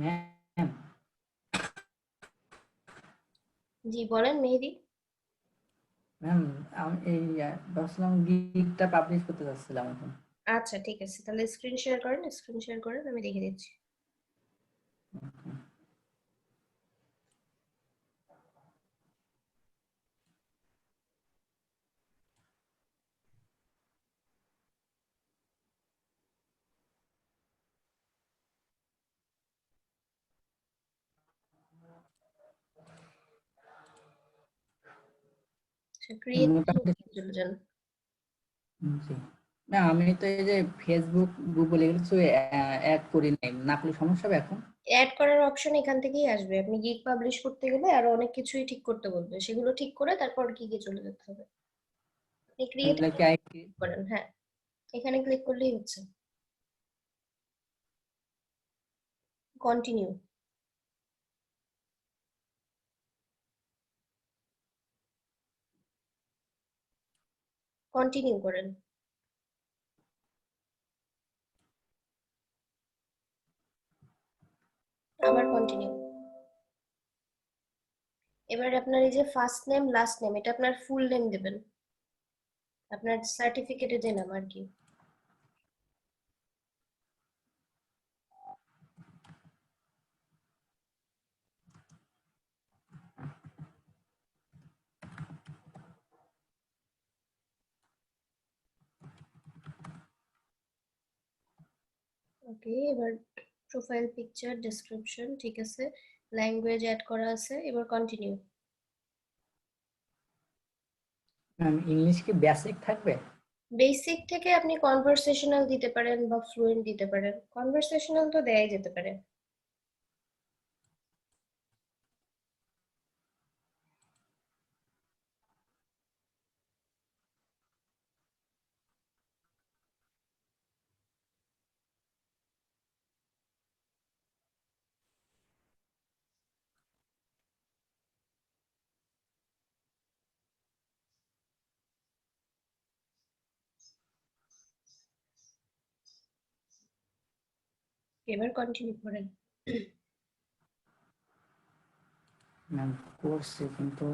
Ma'am জি বলেন মেহেদি। Ma'am আমি এই ভাবছিলাম গিগটা পাবলিশ করতে যাচ্ছিলাম এখন। আচ্ছা ঠিক আছে, তাহলে স্ক্রিন শেয়ার করেন, আমি দেখে দিচ্ছি। আচ্ছা ক্রিয়েট মোটামুটি চলে যান। জি। না আমি তো এই যে ফেসবুক গুগল এগুলো কিছু অ্যাড করি নাই, না করলে সমস্যা হবে এখন? অ্যাড করার অপশন এখান থেকেই আসবে, আপনি গিগ পাবলিশ করতে গেলে আরো অনেক কিছুই ঠিক করতে বলবে, সেগুলো ঠিক করে তারপর গিগে চলে যেতে হবে। আপনি ক্রিয়েট এগুলা কি করেন, হ্যাঁ এখানে ক্লিক করলেই হচ্ছে। কন্টিনিউ। কন্টিনিউ করেন। আবার কন্টিনিউ। এবার আপনার এই যে ফার্স্ট নেম লাস্ট নেম, এটা আপনার ফুল নেম দেবেন, আপনার সার্টিফিকেটে যে নাম আর কি। ওকে, এবার প্রোফাইল পিকচার ডেসক্রিপশন ঠিক আছে, ল্যাঙ্গুয়েজ অ্যাড করা আছে, এবার কন্টিনিউ। ম্যাম ইংলিশ কি বেসিক থাকবে? বেসিক থেকে আপনি কনভারসেশনাল দিতে পারেন বা ফ্লুয়েন্ট দিতে পারেন, কনভারসেশনাল তো দেয়াই যেতে পারে। এবার কন্টিনিউ করেন। ম্যাম করছি কিন্তু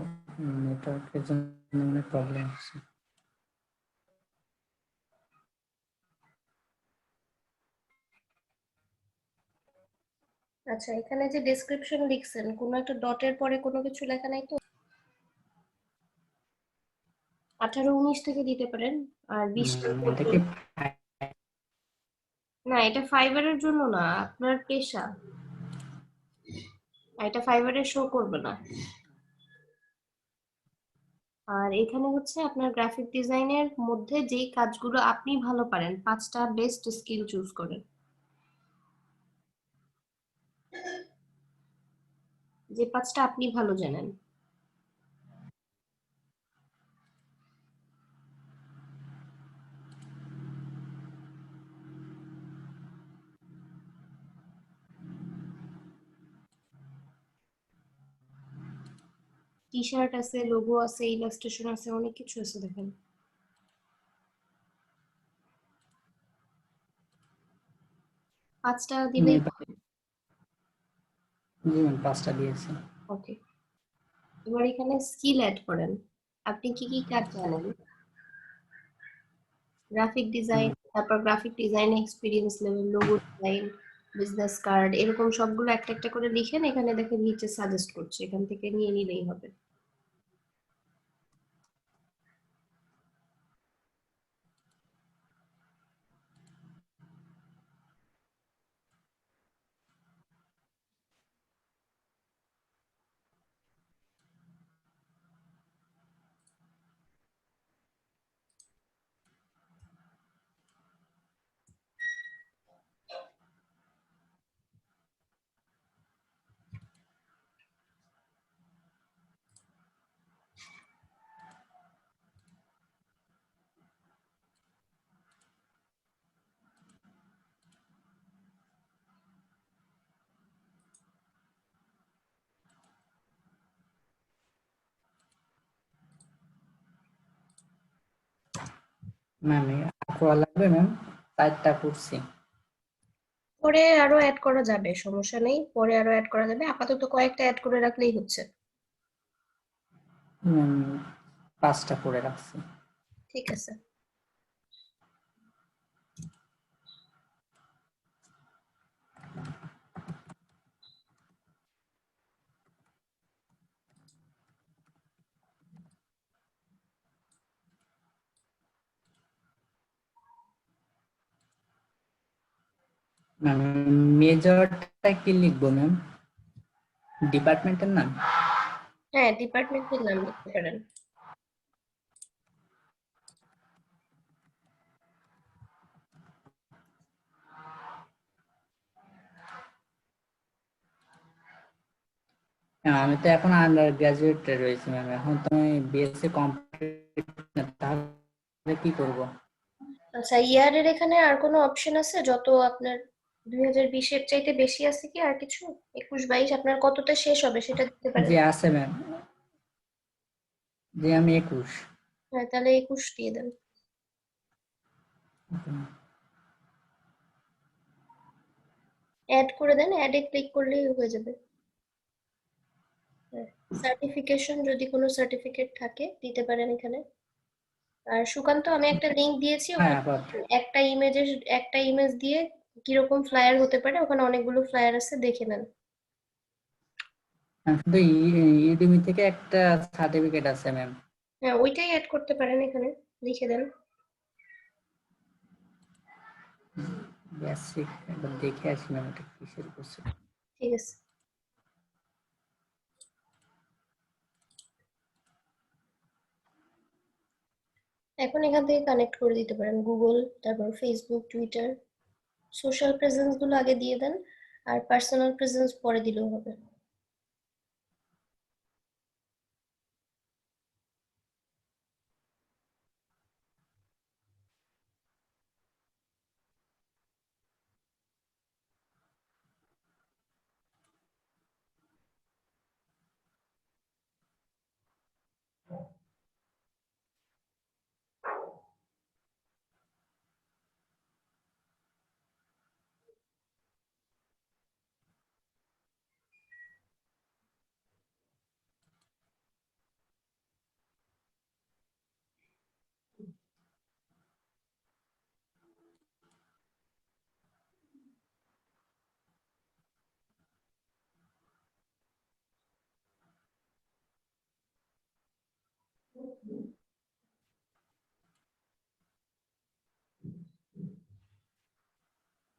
নেটওয়ার্কের জন্য অনেক প্রবলেম হচ্ছে। আচ্ছা এখানে যে ডেসক্রিপশন লিখছেন, কোনো একটা ডটের পরে কোনো কিছু লেখা নাই তো? 18-19 থেকে দিতে পারেন, আর 20 এটা কি না এটা ফাইবারের জন্য না, আপনার পেশা, এটা ফাইবারে শো করবে না। আর এখানে হচ্ছে আপনার গ্রাফিক ডিজাইনের মধ্যে যেই কাজগুলো আপনি ভালো পারেন, 5টা বেস্ট স্কিল চুজ করেন, যে 5টা আপনি ভালো জানেন। টি শার্ট আছে, লোগো আছে, ইলাস্ট্রেশন আছে, অনেক কিছু আছে দেখেন। 5টা দিলেই হবে। জি ম্যাম 5টা দিয়েছি। ওকে, এবার এখানে স্কিল অ্যাড করেন, আপনি কি কি কাজ জানেন। গ্রাফিক ডিজাইন, তারপর graphic design experience level, logo design, business card, এরকম সবগুলো একটা একটা করে লিখেন, এখানে দেখেন নিচে সাজেস্ট করছে, এখান থেকে নিয়ে নিলেই হবে। ম্যাম আকোয়া লাগবে ম্যাম? 4টা করছি। পরে আরো অ্যাড করা যাবে, সমস্যা নেই, পরে আরো অ্যাড করা যাবে, আপাতত কয়েকটা অ্যাড করে রাখলেই হচ্ছে। ম্যাম 5টা করে রাখছি। ঠিক আছে। ম্যাম মেজরটা কি লিখবো ম্যাম? ডিপার্টমেন্টের নাম? হ্যাঁ, ডিপার্টমেন্টের নাম লিখতে পারেন। আমি তো এখন আন্ডার গ্রাজুয়েটে রয়েছি ম্যাম, এখন তো আমি বিএসসি কমপ্লিট, তাহলে কি করব? আচ্ছা, ইয়ারের এখানে আর কোনো অপশন আছে? যত আপনার 2020-এর চাইতে বেশি আছে কি আর কিছু? 21-22 আপনার কতটা শেষ হবে সেটা দিতে পারেন। জি আছে ম্যাম, জি আমি 21। হ্যাঁ, তাহলে 21 দিয়ে দেন। অ্যাড করে দেন, অ্যাডে ক্লিক করলেই হয়ে যাবে। সার্টিফিকেশন, যদি কোনো সার্টিফিকেট থাকে দিতে পারেন এখানে। আর সুকান্ত, আমি একটা লিংক দিয়েছি, হ্যাঁ ওখানে আবার একটা ইমেজ দিয়ে কিরকম ফ্লায়ার হতে পারে, ওখানে অনেকগুলো ফ্লায়ার আছে, দেখে নেন। শুধু ইউডেমি থেকে একটা সার্টিফিকেট আছে ম্যাম। হ্যাঁ, ওইটাই অ্যাড করতে পারেন এখানে, লিখে দেন। বেসিক একবার দেখে আসি ম্যাম, এটা কিসের কোর্স? ঠিক আছে। এখন এখান থেকে কানেক্ট করে দিতে পারেন গুগল, তারপর ফেসবুক, টুইটার। সোশ্যাল প্রেজেন্স গুলো আগে দিয়ে দেন, আর পার্সোনাল প্রেজেন্স পরে দিলেও হবে।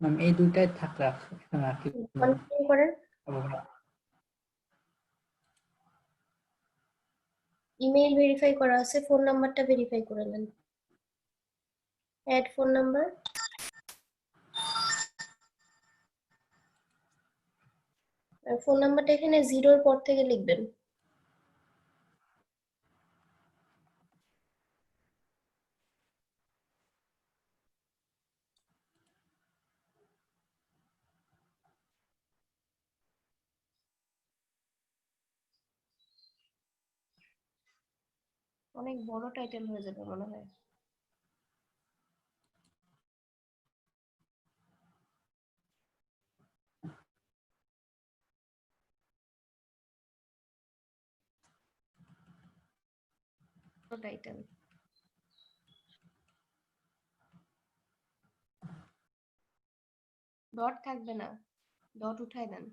ম্যাম এই দুইটাই থাকলে এখন আর কি বলবো? কন্টিনিউ করেন। ইমেইল ভেরিফাই করা আছে, ফোন নাম্বারটা ভেরিফাই করে নেন। Add phone number. আর ফোন নাম্বারটা এখানে জিরোর পর থেকে লিখবেন। অনেক বড় টাইটেল হয়ে যাবে মনে হয়। টাইটেল ডট থাকবে না, ডট উঠায় দেন।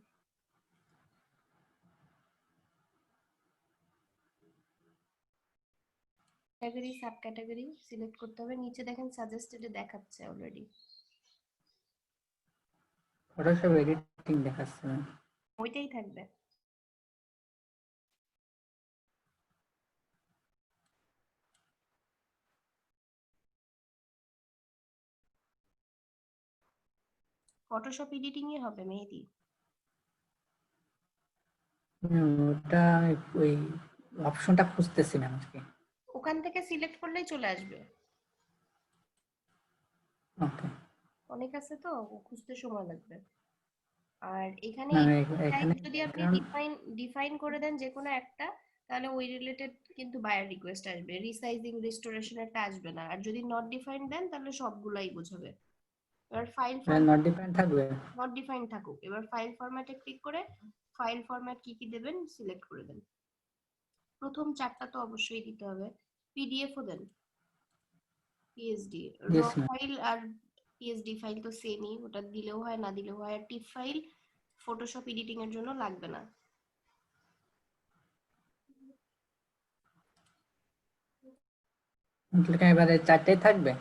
ক্যাটাগরি, সাব ক্যাটাগরি সিলেক্ট করতে হবে, নিচে দেখেন সাজেস্টেডে দেখাচ্ছে অলরেডি। ফটোশপ এডিটিং দেখাচ্ছে ম্যাম। ওইটাই থাকবে। ফটোশপ এডিটিং এ হবে মেহেদি। ওটা ওই অপশনটা খুঁজতেছি ম্যাম আজকে। ওখান থেকে সিলেক্ট করলেই চলে আসবে। ওকে অনেক আছে তো, খুঁজতে সময় লাগবে। আর এখানে ম্যাম, টাইপ এখানে যদি আপনি ব্যাকগ্রাউন্ড ডিফাইন করে দেন যে কোনো একটা, তাহলে ওই রিলেটেড কিন্তু বায়ার রিকোয়েস্ট আসবে, রিসাইজিং রিস্টোরেশন একটা আসবে না। আর যদি নট ডিফাইন দেন তাহলে সবগুলাই বোঝাবে। এবার ফাইল নট ডিফাইন থাকবে। নট ডিফাইন থাকুক। এবার ফাইল ফরম্যাটে ক্লিক করে ফাইল ফরম্যাট কি কি দেবেন সিলেক্ট করে দেন। প্রথম চারটা তো অবশ্যই দিতে হবে। পিডিএফ ও দেন, পিএসডি, র ইয়েস ম্যাম। ফাইল আর পিএসডি ফাইল তো সেমই, ওটা দিলেও হয় না দিলেও হয়। আর টিপ ফাইল ফটোশপ এডিটিং এর জন্য লাগবে না। এবারে 4টাই থাকবে।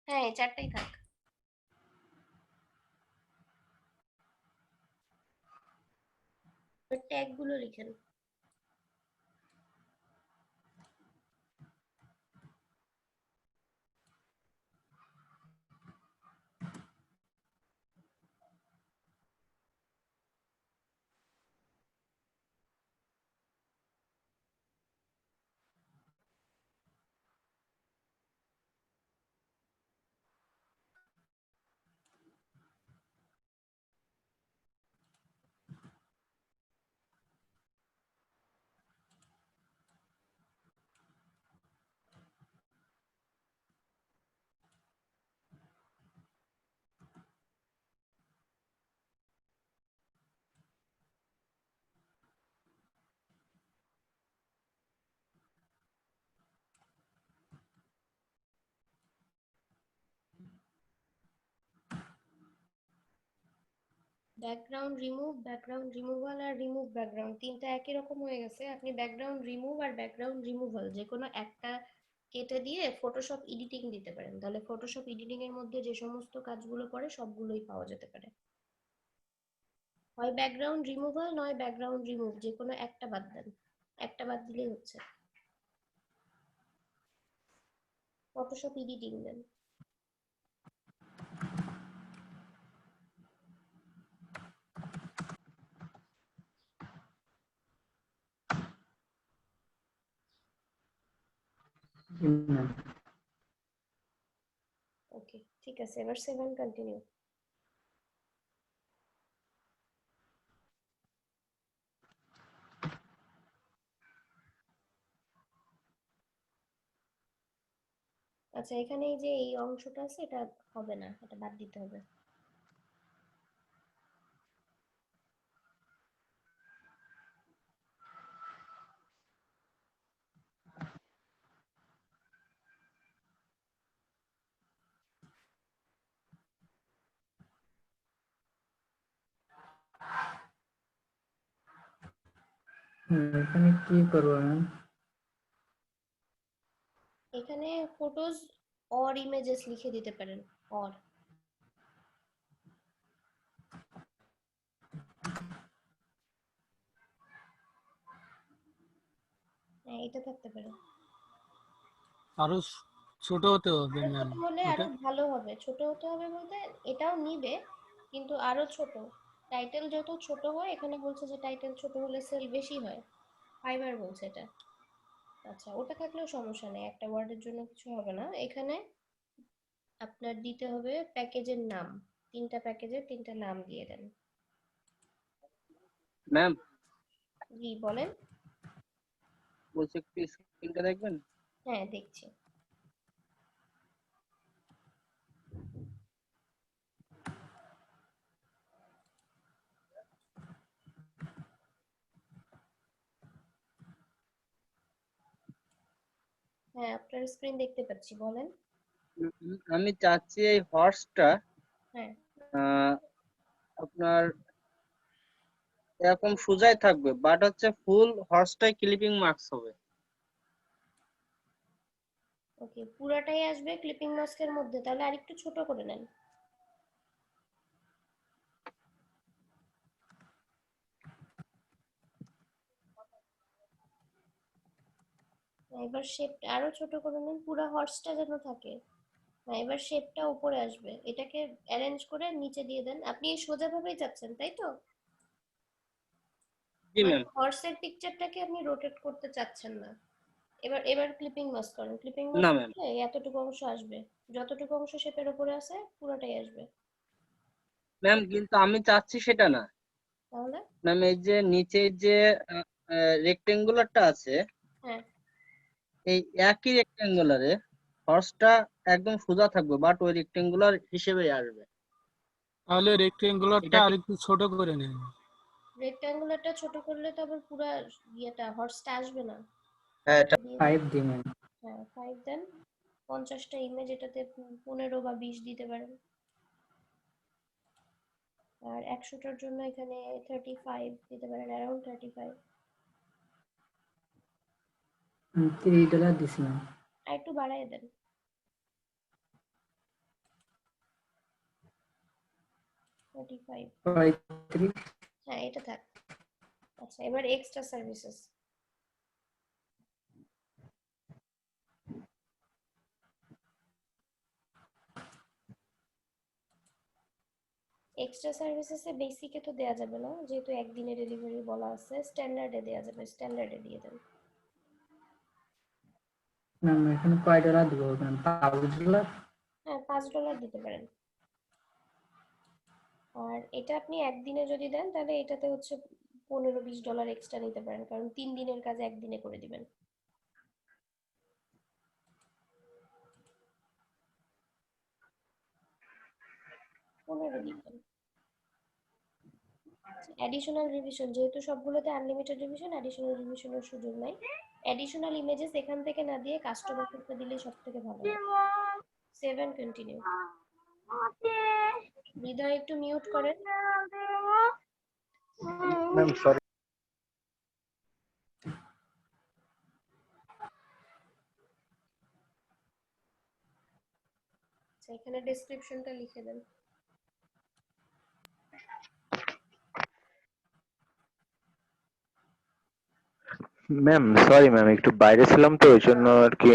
হ্যাঁ এই চারটাই থাক। ট্যাগ গুলো লিখেন। ব্যাকগ্রাউন্ড রিমুভ, ব্যাকগ্রাউন্ড রিমুভাল আর রিমুভ ব্যাকগ্রাউন্ড তিনটা একই রকম হয়ে গেছে। আপনি ব্যাকগ্রাউন্ড রিমুভ আর ব্যাকগ্রাউন্ড রিমুভাল যে কোনো একটা কেটে দিয়ে ফটোশপ এডিটিং দিতে পারেন, তাহলে ফটোশপ এডিটিং এর মধ্যে যে সমস্ত কাজগুলো পড়ে সবগুলোই পাওয়া যেতে পারে। হয় ব্যাকগ্রাউন্ড রিমুভাল নয় ব্যাকগ্রাউন্ড রিমুভ, যে কোনো একটা বাদ দেন, একটা বাদ দিলেই হচ্ছে। ফটোশপ এডিটিং দেন। ওকে ঠিক আছে, এবার 7 কন্টিনিউ। আচ্ছা এখানে এই যে এই অংশটা আছে এটা হবে না, এটা বাদ দিতে হবে। এখানে কি করবো ম্যাম? এখানে ফটোজ অর ইমেজেস লিখে দিতে পারেন, অর। হ্যাঁ এটা থাকতে পারে। আরো ছোট হতে হবে আরো ম্যাম ছোট হলে আরো এটা। ভালো হবে। ছোট হতে হবে বলতে এটাও নিবে কিন্তু আরো ছোট। টাইটেল যত ছোট হয়, এখানে বলছে যে টাইটেল ছোট হলে সেল বেশি হয়, ফাইবার বলছে এটা। আচ্ছা ওটা থাকলেও সমস্যা নেই, একটা ওয়ার্ডের জন্য কিছু হবে না। এখানে আপনার দিতে হবে প্যাকেজের নাম, তিনটা প্যাকেজের তিনটা নাম দিয়ে দেন। ম্যাম জি বলেন। বলছি একটু স্ক্রিনটা দেখবেন। হ্যাঁ দেখছি। হ্যাঁ আপনার স্ক্রিন দেখতে পাচ্ছি, বলেন। আমি চাচ্ছি এই হর্সটা হ্যাঁ আপনার এরকম সোজাই থাকবে, বাট হচ্ছে ফুল হর্সটাই ক্লিপিং মার্কস হবে। ওকে, পুরাটাই আসবে ক্লিপিং মাস্কের মধ্যে, তাহলে আরেকটু ছোট করে নেন। এবার শেপটা আরো ছোট করে নিন, পুরো হর্সটা যেন থাকে। হ্যাঁ এবার শেপটা উপরে আসবে, এটাকে অ্যারেঞ্জ করে নিচে দিয়ে দেন। আপনি এই সোজা ভাবেই যাচ্ছেন তাই তো? জি মানে ম্যাম। হর্সের পিকচারটাকে আপনি রোটেট করতে চাচ্ছেন না। এবার এবার ক্লিপিং মাস্ক করেন, ক্লিপিং না মাস্ক ম্যাম। করলে এতটুকু অংশ আসবে, যতটুকু অংশ শেপের উপরে আছে পুরোটাই আসবে। ম্যাম কিন্তু আমি চাচ্ছি সেটা না তাহলে ম্যাম, এই যে নিচে যে রেক্টেঙ্গুলারটা আছে, হ্যাঁ এই একই রেক্টেঙ্গুলারে হর্সটা একদম সোজা থাকবে বাট ওই রেক্টেঙ্গুলার হিসেবেই আসবে। তাহলে রেক্টেঙ্গুলারটা এটা আর একটু ছোট করে নিন। রেক্ট্যাঙ্গুলারটা ছোট করলে তো আবার পুরো ইয়েটা হর্সটা আসবে না। হ্যাঁ এটা দিয়ে 5 দিবেন। হ্যাঁ 5 দেন। 50টা ইমেজ, এটাতে 15 বা 20 দিতে পারেন। আর 100টার জন্য এখানে 35 দিতে পারেন, অ্যারাউন্ড 35। $3 দিছিলাম। আর একটু বাড়ায় দেন, 35। 35। হ্যাঁ এটা থাক। আচ্ছা এবার এক্সট্রা সার্ভিসেস। এক্সট্রা সার্ভিসেসে বেসিকে তো দেওয়া যাবে না, যেহেতু একদিনে ডেলিভারি বলা আছে। স্ট্যান্ডার্ডে দেওয়া যাবে, স্ট্যান্ডার্ডে দিয়ে দেন। ম্যাম এখানে কয় ডলার দিব ম্যাম? $5? হ্যাঁ $5 দিতে পারেন। আর এটা আপনি একদিনে যদি দেন তাহলে এটাতে হচ্ছে $15-20 এক্সট্রা নিতে পারেন, কারণ 3 দিনের কাজ একদিনে করে দিবেন। 15 দিবেন। অ্যাডিশনাল রিভিশন, যেহেতু সবগুলোতে আনলিমিটেড রিভিশন, অ্যাডিশনাল রিভিশনের সুযোগ নাই। অ্যাডিশনাল ইমেজেস এখান থেকে না দিয়ে কাস্টমার থেকে দিলেই সব থেকে ভালো হয়। 7 কন্টিনিউ। হৃদয় একটু মিউট করেন। Ma'am sorry. আচ্ছা এখানে ডেসক্রিপশনটা লিখে দেন। ম্যাম সরি ম্যাম, একটু বাইরে ছিলাম তো ওই জন্য আর কি।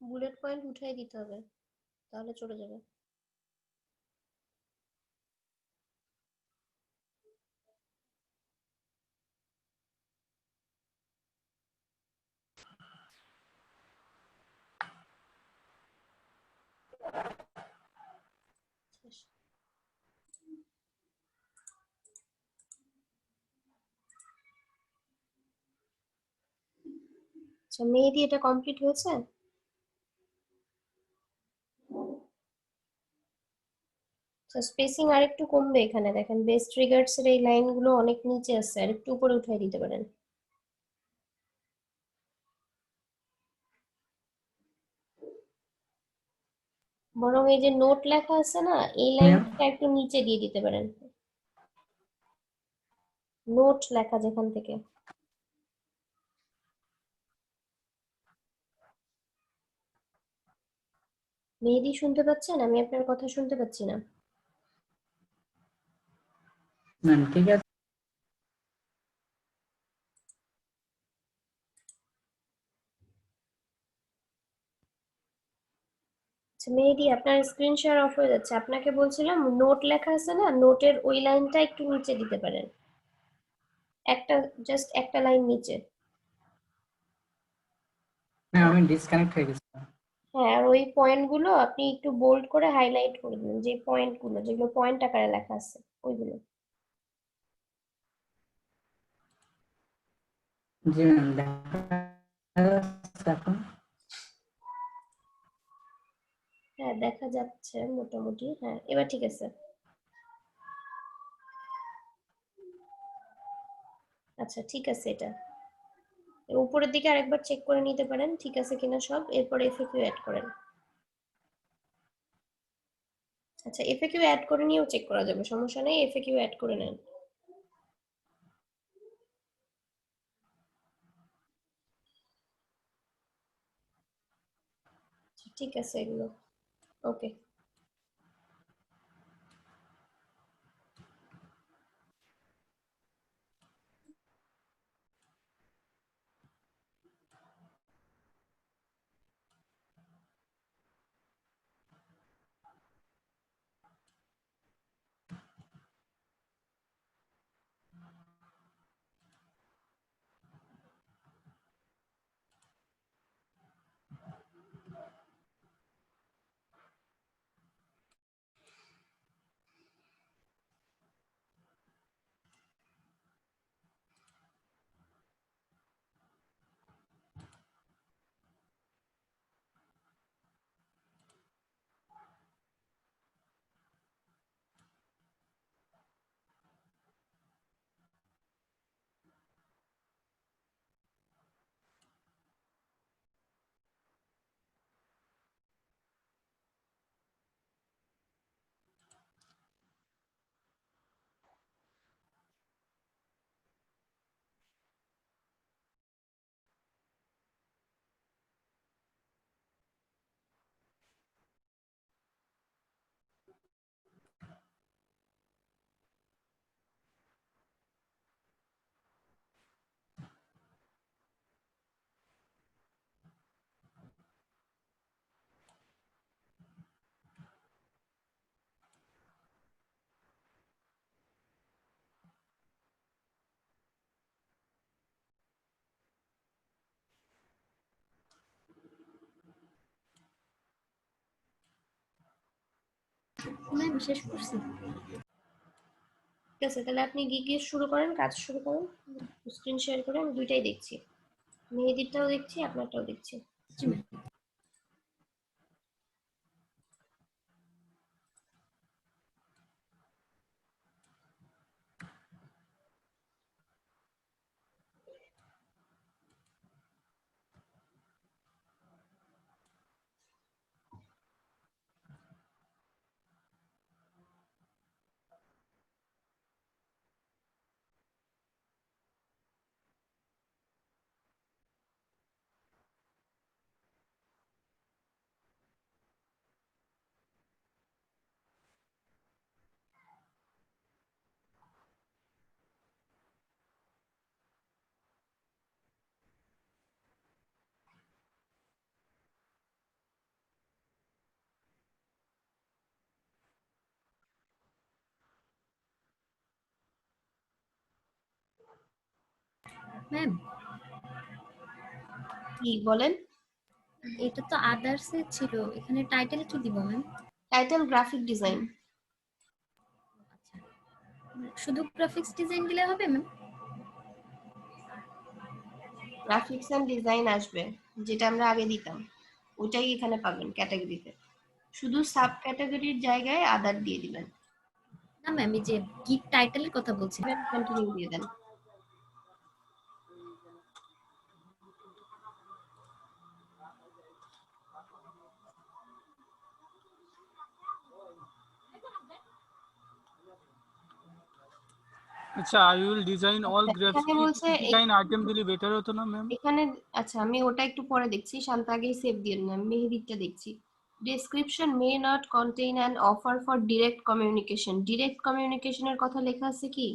বুলেট পয়েন্ট উঠাই দিতে হবে, তাহলে চলে যাবে। শেষ। আচ্ছা মেহেদি, এটা কমপ্লিট হয়েছে? স্পেসিং আর একটু কমবে, এখানে দেখেন বেস ট্রিগার্স এর এই লাইনগুলো অনেক নিচে আছে, আর একটু উপরে উঠাই দিতে পারেন। বরং এই যে নোট লেখা আছে না, এই ম্যাম লাইনটা একটু নিচে দিয়ে দিতে পারেন। নোট লেখা যেখান থেকে। মেহেদি শুনতে পাচ্ছেন? আমি আপনার কথা শুনতে পাচ্ছি না। ম্যাম ঠিক আছে। আচ্ছা মেহেদি, আপনার স্ক্রিন শেয়ার অফ হয়ে যাচ্ছে। আপনাকে বলছিলাম নোট লেখা আছে না, নোটের ওই লাইনটা একটু নিচে দিতে পারেন, একটা জাস্ট একটা লাইন নিচে। ম্যাম আমি ডিসকানেক্ট হয়ে গেছিলাম। হ্যাঁ, আর ওই পয়েন্টগুলো আপনি একটু বোল্ড করে হাইলাইট করে দিন, যে পয়েন্টগুলো যেগুলো পয়েন্ট আকারে লেখা আছে ওইগুলো। জি ম্যাম, দেখা যাচ্ছে এখন। হ্যাঁ দেখা যাচ্ছে মোটামুটি, হ্যাঁ এবার ঠিক আছে। আচ্ছা ঠিক আছে, এটা উপরের দিকে আরেকবার চেক করে নিতে পারেন ঠিক আছে কিনা সব, এরপর এফএকিউ অ্যাড করেন। আচ্ছা এফএকিউ অ্যাড করে নিয়েও চেক করা যাবে, সমস্যা নেই, এফএকিউ অ্যাড করে নেন। আচ্ছা, ঠিক আছে এগুলো ওকে। ম্যাম শেষ করছি। ঠিক আছে তাহলে আপনি গিয়ে শুরু করেন, কাজ শুরু করেন, স্ক্রিন শেয়ার করে আমি দুইটাই দেখছি, মেহেদিরটাও দেখছি আপনারটাও দেখছি। জি ম্যাম। ম্যাম কি বলেন? এটা তো আদার্স এ ছিল, এখানে টাইটেল কি দিব ম্যাম? Title graphic design. আচ্ছা, শুধু গ্রাফিক্স ডিজাইন দিলে হবে ম্যাম? গ্রাফিক্স এন্ড ডিজাইন আসবে, যেটা আমরা আগে দিতাম ওইটাই এখানে পাবেন ক্যাটাগরিতে, শুধু সাব ক্যাটাগরির জায়গায় আদার দিয়ে দিবেন। না ম্যাম, এই যে গিগ টাইটেলের কথা বলছি। কন্টিনিউ দিয়ে দেন। আচ্ছা, আই উইল ডিজাইন অল এখানে গ্রাফিক বলছে ডিজাইন আইটেম দিলে বেটার হতো না ম্যাম? এখানে আচ্ছা আমি ওটা একটু পরে দেখছি, শান্ত আগেই সেভ দিয়ে না, মেহেদিরটা দেখছি। Description may not contain an offer for direct communication, direct কমিউনিকেশনের কথা লেখা আছে কি?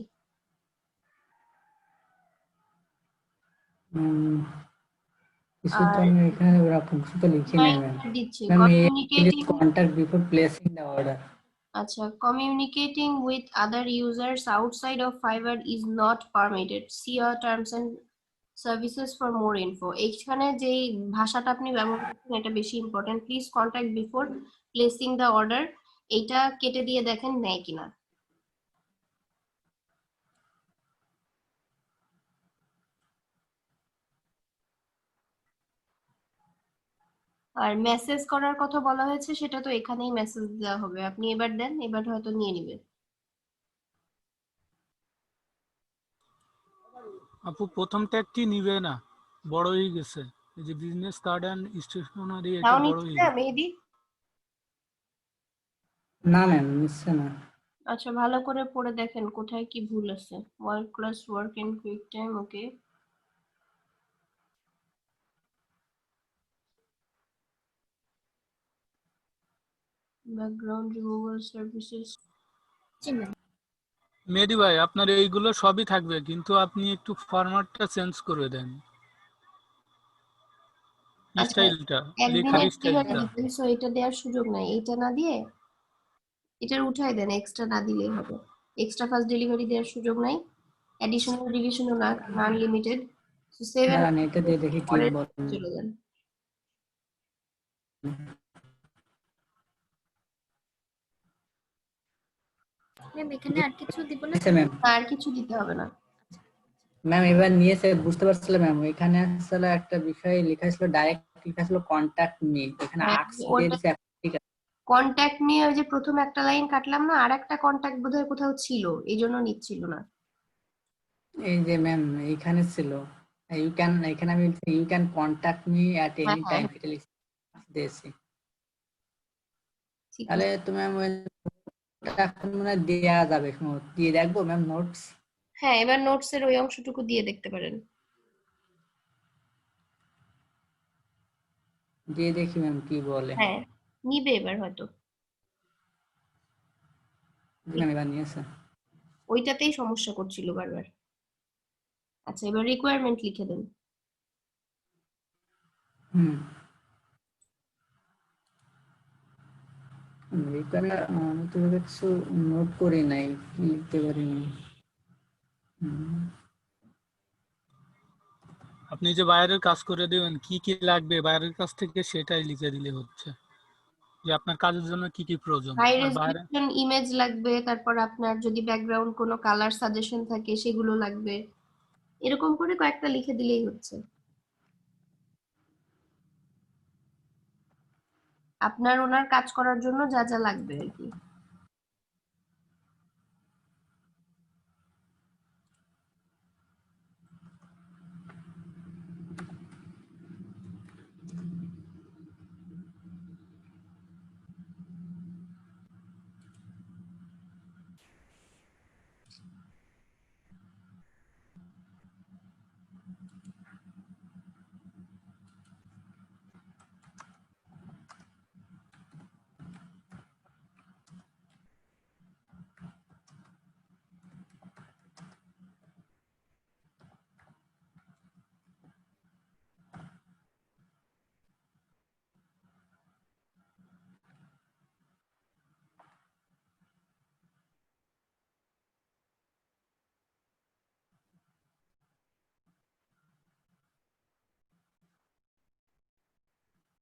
কিছু তো আর আমি এখানে ওরকম কিছু তো লিখি নাই ম্যাম। দিচ্ছি ma'am communicating. Contact before placing the order. আচ্ছা, communicating with other users outside of Fiverr is not permitted. See our terms and services for more info. এইখানে যেই ভাষাটা আপনি ব্যবহার করছেন এটা বেশি important. Please contact before placing the order, এইটা কেটে দিয়ে দেখেন নেয় কিনা। আর মেসেজ করার কথা বলা হয়েছে, সেটা তো এখানেই মেসেজ দেওয়া হবে। আপনি এবার দেন, এবার হয়তো নিয়ে নিবে। আপু প্রথম ট্যাগটি নিবে না, বড় হয়ে গেছে। এই যে বিজনেস কার্ড এন্ড স্টেশনারি, এটা নাও বড় নিচ্ছে হয়ে না গেছে। মেহেদি? না ম্যাম, নিচ্ছে না। আচ্ছা, ভালো করে পড়ে দেখেন কোথায় কি ভুল আছে। World class work in quick time, okay. Background removal services. জি ম্যাম। মেহেদি ভাই, আপনার এইগুলো সবই থাকবে, কিন্তু আপনি একটু ফরম্যাটটা চেঞ্জ করে দেন, আচ্ছা, স্টাইলটা, লেখার একদিনের ডেলিভারি স্টাইলটা। দিবেন, সো এটা দেওয়ার সুযোগ নাই। এইটা না দিয়ে এটার উঠাই দেন, এক্সট্রা না দিলেই হবে। এক্সট্রা ফাস্ট ডেলিভারি দেওয়ার সুযোগ নাই, অ্যাডিশনাল ডিভিশনও না, আনলিমিটেড। সো সেভেন দাঁড়ান, এটা দিয়ে দেখি কি পরে বলেন। চলে যান। ম্যাম এখানে আর কিছু দিব না? নিয়েছে ম্যাম। আর কিছু দিতে হবে না। ম্যাম এবার নিয়েছে, বুঝতে পারছিলাম ম্যাম। এখানে আসলে একটা বিষয় লেখা ছিল, ডাইরেক্ট লেখা ছিল কন্টাক্ট মি, এখানে হ্যাঁ, আক্স দিয়ে ওটা দিছে। ঠিক আছে, কন্ট্যাক্ট নিয়ে ওই যে প্রথম একটা লাইন কাটলাম না, আর একটা কন্ট্যাক্ট বোধহয় কোথাও ছিল, এই জন্য নিচ্ছিল না। এই যে ম্যাম এইখানে ছিল, ইউ ক্যান, এখানে আমি you can contact me at হ্যাঁ এনি হ্যাঁ টাইম, হ্যাঁ, এটা লিখে দিয়েছি। ঠিক তাহলে আছে। তো ম্যাম ওটা এখন মনে হয় দেয়া যাবে, দিয়ে দেখবো ম্যাম নোটস। হ্যাঁ, এবার নোটস এর ওই অংশটুকু দিয়ে দেখতে পারেন। দিয়ে দেখি ম্যাম কি বলে। হ্যাঁ, নিবে এবার হয়তো। ম্যাম এবার নিয়েছে। ওইটাতেই সমস্যা করছিল বারবার। আচ্ছা, এবার রিকোয়ারমেন্ট লিখে দেন। হুম, এখানে আমি তো কিছু নোট করি নাই, কি লিখতে পারিনি। হুম, আপনি যে বাইরের কাজ করে দেবেন, কি কি লাগবে বাইরের কাছ থেকে সেটাই লিখে দিলে হচ্ছে, যে আপনার কাজের জন্য কি কি প্রয়োজন। হাই আর বাইরে রেজলিউশন ইমেজ লাগবে, তারপর আপনার যদি ব্যাকগ্রাউন্ড কোনো কালার সাজেশন থাকে সেগুলো লাগবে। এরকম করে কয়েকটা লিখে দিলেই হচ্ছে। আপনার ওনার কাজ করার জন্য যা যা লাগবে আর কি।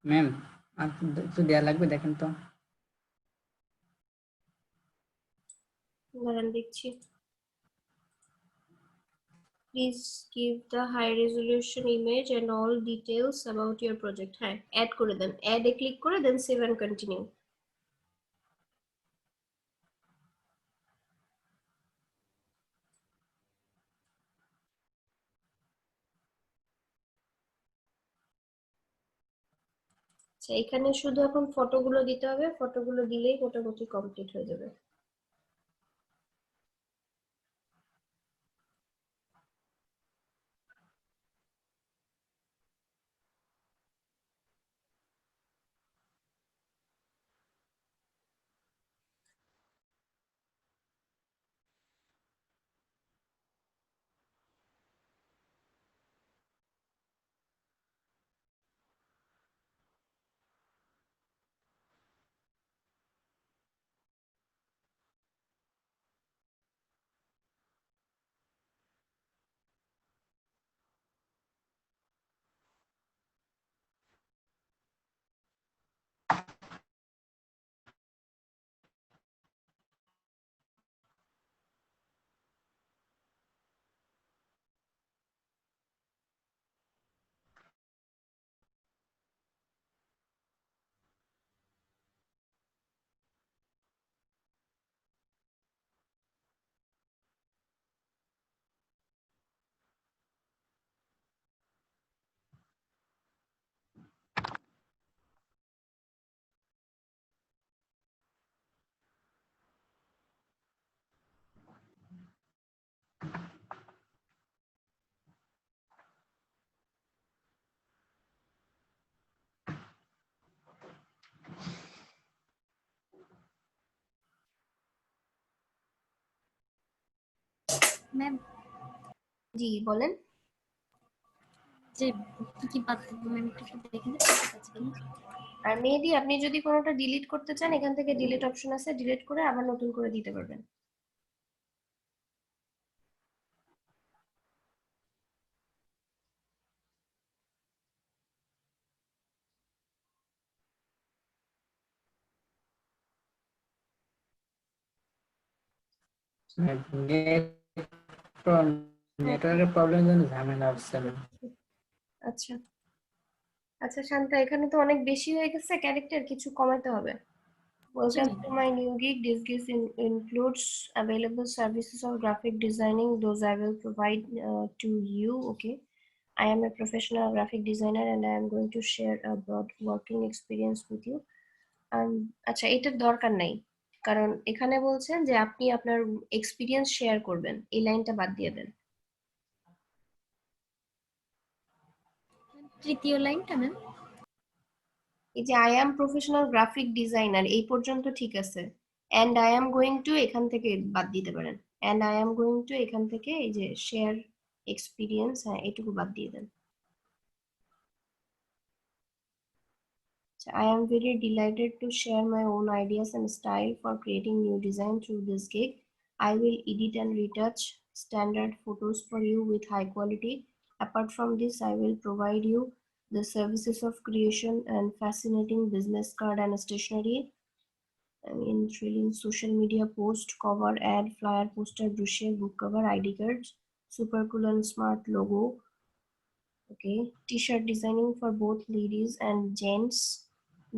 ম্যাম আর একটু দেয়া লাগবে, দেখেন তো। দাঁড়ান দেখছি। Please give the high resolution image and all details about your project. হ্যাঁ, অ্যাড করে দেন, অ্যাডে ক্লিক করে দেন সেভ এন্ড কন্টিনিউ। আচ্ছা, এখানে শুধু এখন ফটোগুলো দিতে হবে, ফটোগুলো দিলেই মোটামুটি কমপ্লিট হয়ে যাবে। ম্যাম জি বলেন। যে কি কি বাদ দেবো ম্যাম একটু শুধু দেখে দিতে আছে কিনা। আর মেহেদি আপনি যদি কোনোটা ডিলিট করতে চান এখান থেকে ডিলিট অপশন আছে, ডিলিট করে আবার নতুন করে দিতে পারবেন। নেটওয়ার্কের প্রবলেম জন্য ঝামেলা হচ্ছে। আচ্ছা আচ্ছা শান্তা, এখানে তো অনেক বেশি হয়ে গেছে ক্যারেক্টার, কিছু কমাতে হবে। Welcome to my new gig. This gig includes available services of graphic designing. Those I will provide to you. Okay. I am a professional graphic designer and I am going to share a broad working experience with you. আচ্ছা এটার দরকার নাই, কারণ এখানে বলছেন যে আপনি আপনার এক্সপিরিয়েন্স শেয়ার করবেন, এই লাইনটা বাদ দিয়ে দেন। তৃতীয় লাইনটা ম্যাম। এই যে I am professional graphic designer এই পর্যন্ত ঠিক আছে, and I am going to এখান থেকে বাদ দিতে পারেন। And I am going to এখান থেকে এই যে শেয়ার এক্সপিরিয়েন্স, হ্যাঁ এটুকু বাদ দিয়ে দেন। I am very delighted to share my own ideas and style for creating new design through this gig. I will edit and retouch standard photos for you with high quality. Apart from this, I will provide you the services of creation and fascinating business card and stationery, in thrilling social media post, cover, ad, flyer, poster, brochure, book cover, ID cards, super cool and smart logo. Okay, t-shirt designing for both ladies and gents,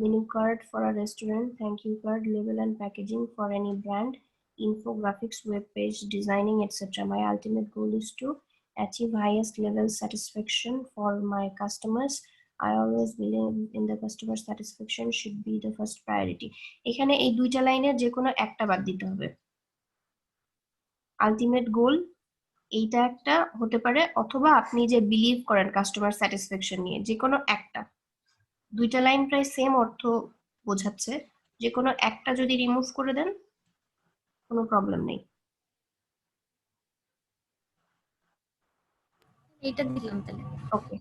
menu card for a restaurant, thank you card, label and packaging for any brand, infographics, web page designing, etc. My ultimate goal is to achieve highest level satisfaction for my customers. I always believe in the customer satisfaction should be the first priority. এখানে এই দুইটা লাইনের যে কোনো একটা বাদ দিতে হবে। আলটিমেট গোল এইটা একটা হতে পারে, অথবা আপনি যে বিলিভ করেন কাস্টমার স্যাটিসফ্যাকশন নিয়ে, যে কোনো একটা। দুইটা লাইন প্রায় সেম অর্থ বোঝাচ্ছে, যে কোনো একটা যদি রিমুভ করে দেন কোনো প্রবলেম নেই। এটা দিলাম তাহলে। ওকে,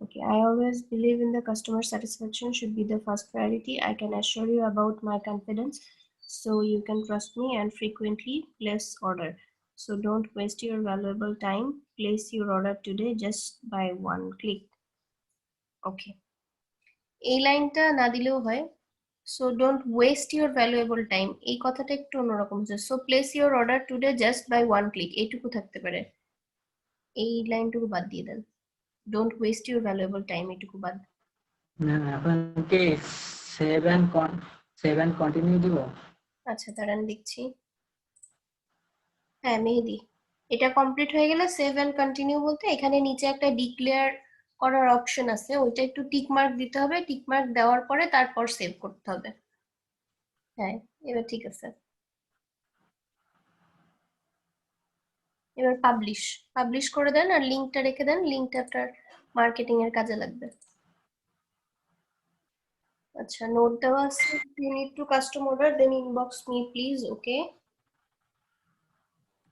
okay, I always believe in the customer satisfaction should be the first priority. I can assure you about my confidence, so you can trust me and frequently place order. So don't waste your valuable time. Place your order today just by one click. Okay, এই লাইনটা না দিলেও হয়। So don't waste your valuable time, এই কথাটা একটু অন্যরকম হচ্ছে। So place your order today just by one click, এইটুকু থাকতে পারে। এই লাইনটুকু বাদ দিয়ে দেন, don't waste your valuable time এটুকু বাদ। না এখন কি সেভ এন্ড কন্টিনিউ দিব? আচ্ছা দাঁড়ান দেখছি। হ্যাঁ মেহেদি, এটা কমপ্লিট হয়ে গেলে সেভ এন্ড কন্টিনিউ বলতে এখানে নিচে একটা ডিক্লেয়ার করার অপশন আছে, ওইটা একটু টিক মার্ক দিতে হবে, টিক মার্ক দেওয়ার পরে তারপর সেভ করতে হবে। হ্যাঁ এবার ঠিক আছে। এবার পাবলিশ করে দেন আর লিঙ্কটা রেখে দেন, লিঙ্কটা আপনার মার্কেটিং এর কাজে লাগবে। আচ্ছা নোট দেওয়া আছে, you need to custom order then inbox me please. ওকে,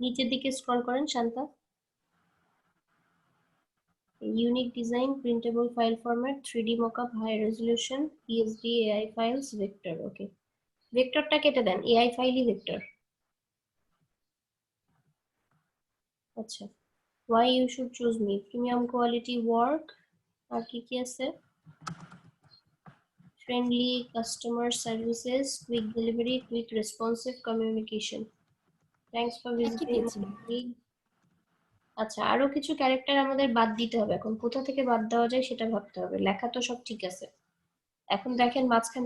নিচের দিকে স্ক্রল করেন Shanta. Unique design, printable file format, 3D mockup, high resolution, PSD, AI files, vector. Okay, ভেক্টরটা কেটে দেন, AI ফাইলই ভেক্টর। আচ্ছা, why you should choose me, premium quality work, আর কি কি আছে, friendly customer services, quick delivery, quick responsive communication. Thanks for visiting. আচ্ছা আরো কিছু ক্যারেক্টার আমাদের বাদ দিতে হবে, এখন কোথা থেকে বাদ দেওয়া যায় সেটা ভাবতে হবে। লেখা তো সব ঠিক আছে, এখন দেখেন মাঝখান